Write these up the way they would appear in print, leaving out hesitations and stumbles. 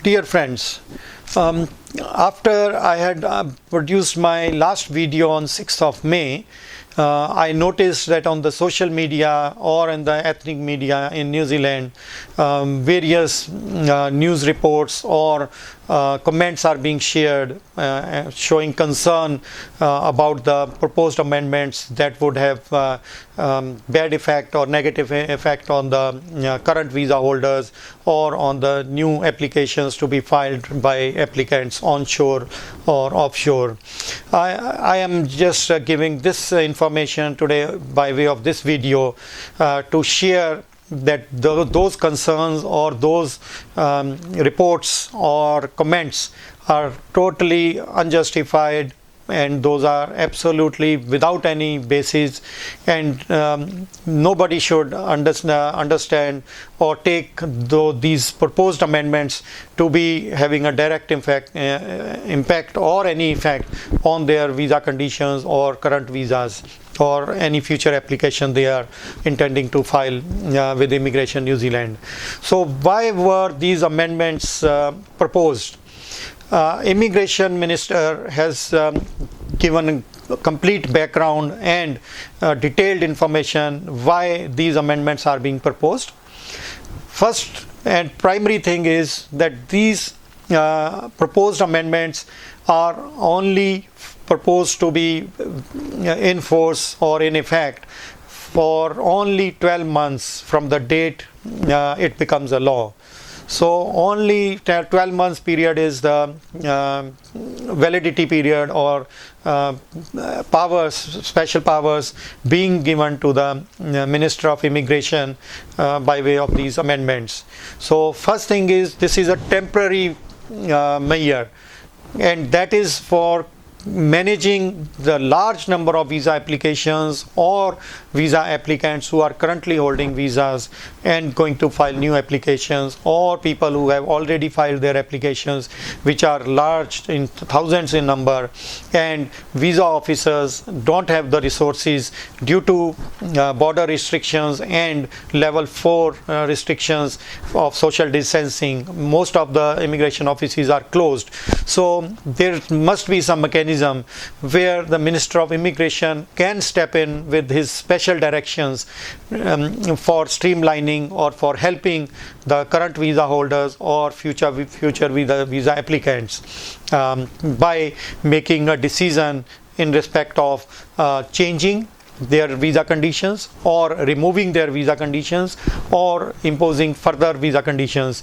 Dear friends, after I had produced my last video on 6th of May, I noticed that on the social media or in the ethnic media in New Zealand, various news reports or comments are being shared showing concern about the proposed amendments that would have bad effect or negative effect on the current visa holders or on the new applications to be filed by applicants onshore or offshore. I am just giving this information today by way of this video to share that those concerns or those reports or comments are totally unjustified, and those are absolutely without any basis, and nobody should understand or take these proposed amendments to be having a direct impact or any effect on their visa conditions or current visas or any future application they are intending to file with Immigration New Zealand. So why were these amendments proposed? Immigration Minister has given a complete background and detailed information why these amendments are being proposed. First and primary thing is that these proposed amendments are only proposed to be in force or in effect for only 12 months from the date it becomes a law. So only 12 months period is the validity period or special powers being given to the Minister of Immigration by way of these amendments. So first thing is, this is a temporary measure, and that is for managing the large number of visa applications or visa applicants who are currently holding visas and going to file new applications, or people who have already filed their applications, which are large in thousands in number, and visa officers don't have the resources due to border restrictions and level 4 restrictions of social distancing. Most of the immigration offices are closed, so there must be some mechanism where the Minister of Immigration can step in with his special directions for streamlining or for helping the current visa holders or future visa applicants by making a decision in respect of changing their visa conditions or removing their visa conditions or imposing further visa conditions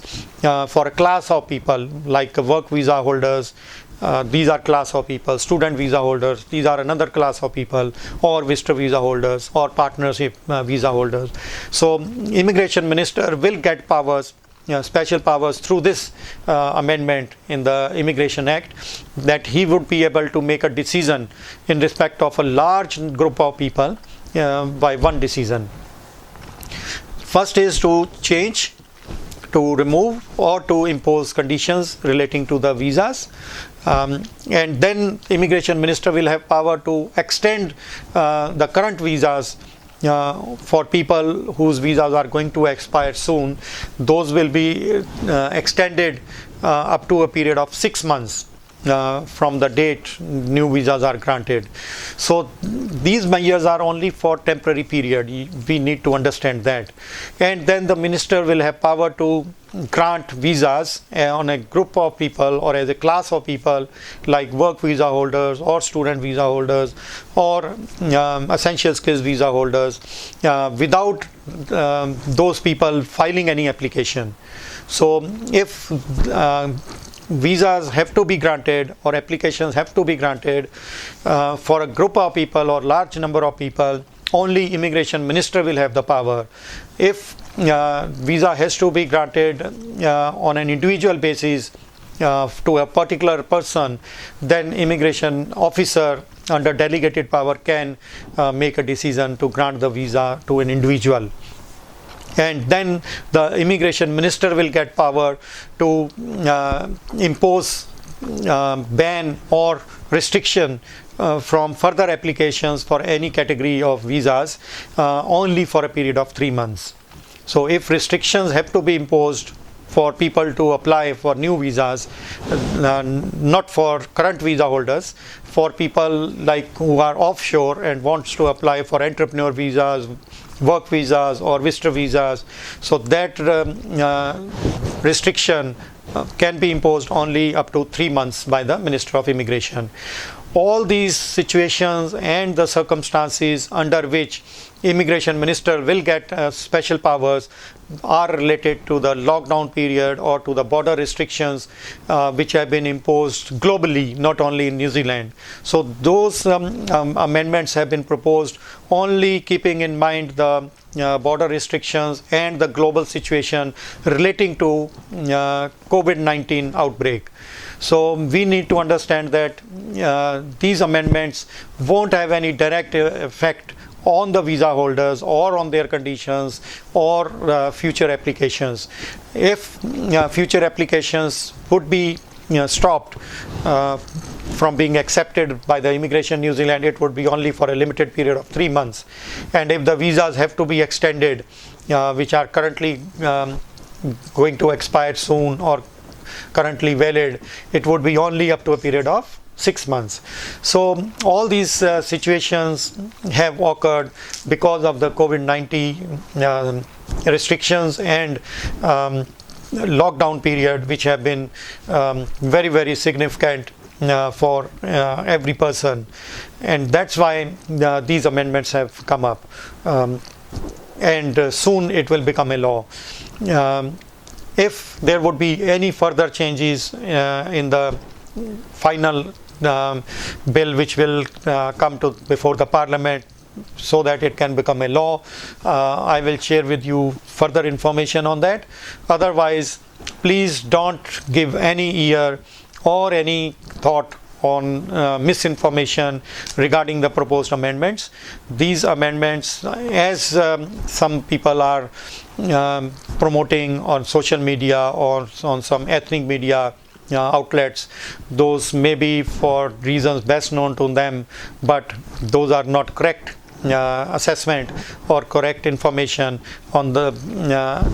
for a class of people like work visa holders. These are class of people, student visa holders, these are another class of people, or visitor visa holders or partnership visa holders. So Immigration Minister will get powers, special powers through this amendment in the Immigration Act, that he would be able to make a decision in respect of a large group of people by one decision. First is to change, to remove or to impose conditions relating to the visas, and then Immigration Minister will have power to extend the current visas for people whose visas are going to expire soon. Those will be extended up to a period of 6 months from the date new visas are granted. So these measures are only for temporary period. We need to understand that. And then the minister will have power to grant visas on a group of people or as a class of people like work visa holders or student visa holders or essential skills visa holders without those people filing any application. So if visas have to be granted or applications have to be granted for a group of people or large number of people, only Immigration Minister will have the power. If visa has to be granted on an individual basis to a particular person, then immigration officer under delegated power can make a decision to grant the visa to an individual. And then the Immigration Minister will get power to impose ban or restriction from further applications for any category of visas only for a period of 3 months. So if restrictions have to be imposed for people to apply for new visas, not for current visa holders, for people like who are offshore and wants to apply for entrepreneur visas, work visas or visitor visas. So that restriction can be imposed only up to 3 months by the Minister of Immigration. All these situations and the circumstances under which Immigration Minister will get special powers are related to the lockdown period or to the border restrictions which have been imposed globally, not only in New Zealand. So those amendments have been proposed only keeping in mind the border restrictions and the global situation relating to COVID-19 outbreak. So we need to understand that these amendments won't have any direct effect on the visa holders or on their conditions or future applications. If future applications would be stopped from being accepted by the Immigration New Zealand, it would be only for a limited period of 3 months. And if the visas have to be extended, which are currently going to expire soon or currently valid, it would be only up to a period of 6 months. So all these situations have occurred because of the COVID-19 restrictions and lockdown period, which have been very, very significant for every person, and that's why these amendments have come up, and soon it will become a law. If there would be any further changes in the final bill which will come to before the Parliament so that it can become a law, I will share with you further information on that. Otherwise, please don't give any ear or any thought on misinformation regarding the proposed amendments. These amendments, as some people are promoting on social media or on some ethnic media outlets, those may be for reasons best known to them, but those are not correct assessment or correct information on the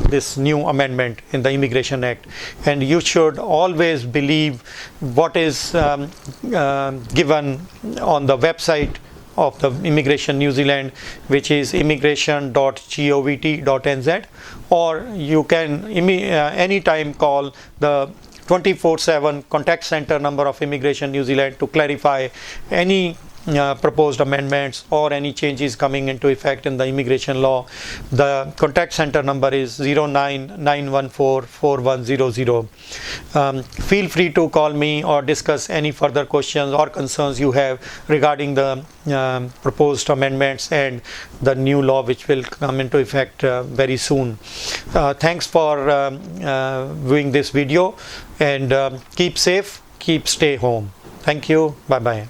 this new amendment in the Immigration Act. And you should always believe what is given on the website of the Immigration New Zealand, which is immigration.govt.nz, or you can anytime call the 24/7 contact center number of Immigration New Zealand to clarify any proposed amendments or any changes coming into effect in the immigration law. The contact center number is 099144100. Feel free to call me or discuss any further questions or concerns you have regarding the proposed amendments and the new law which will come into effect very soon. Thanks for viewing this video, and keep safe, stay home. Thank you. Bye bye.